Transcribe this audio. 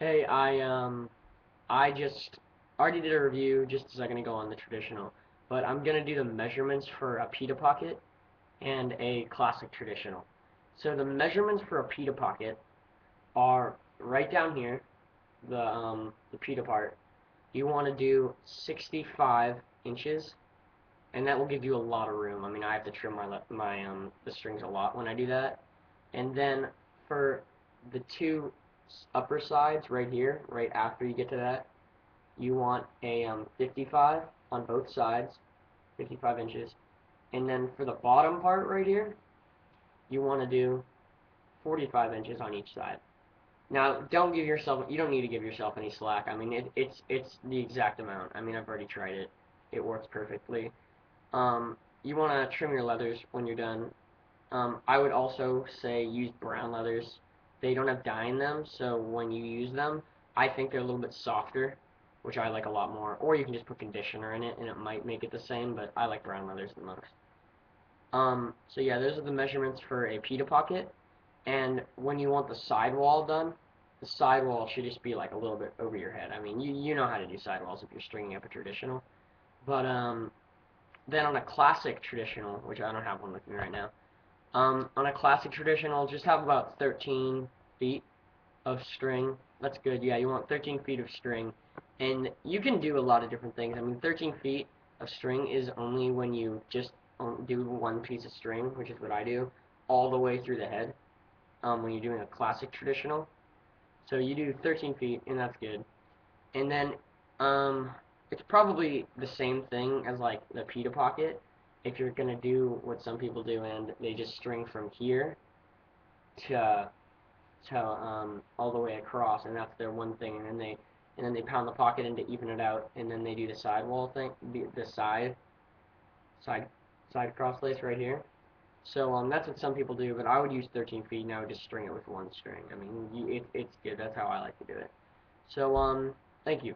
Hey, I just already did a review just a second ago on the traditional, but I'm gonna do the measurements for a pita pocket and a classic traditional. So the measurements for a pita pocket are right down here, the pita part. You want to do 65 inches, and that will give you a lot of room. I mean, I have to trim my the strings a lot when I do that. And then for the two upper sides right here, right after you get to that, you want a 55 on both sides, 55 inches. And then for the bottom part right here, you want to do 45 inches on each side. Now, you don't need to give yourself any slack. I mean, it's the exact amount. I mean, I've already tried it. It works perfectly. You want to trim your leathers when you're done. I would also say use brown leathers. They don't have dye in them, so when you use them, I think they're a little bit softer, which I like a lot more. Or you can just put conditioner in it, and it might make it the same, but I like brown leathers the most. So yeah, those are the measurements for a pita pocket. And when you want the sidewall done, the sidewall should just be like a little bit over your head. I mean, you know how to do sidewalls if you're stringing up a traditional. But then on a classic traditional, which I don't have one with me right now, on a classic traditional, just have about 13 feet of string. That's good. Yeah, you want 13 feet of string. And you can do a lot of different things. I mean, 13 feet of string is only when you just do one piece of string, which is what I do, all the way through the head when you're doing a classic traditional. So you do 13 feet, and that's good. And then um, it's probably the same thing as like the pita pocket. If you're gonna do what some people do, and they just string from here to all the way across, and that's their one thing, and then they pound the pocket in to even it out, and then they do the sidewall thing, the side side cross lace right here. So that's what some people do, but I would use 13 feet, and I would just string it with one string. I mean, it's good. That's how I like to do it. So thank you.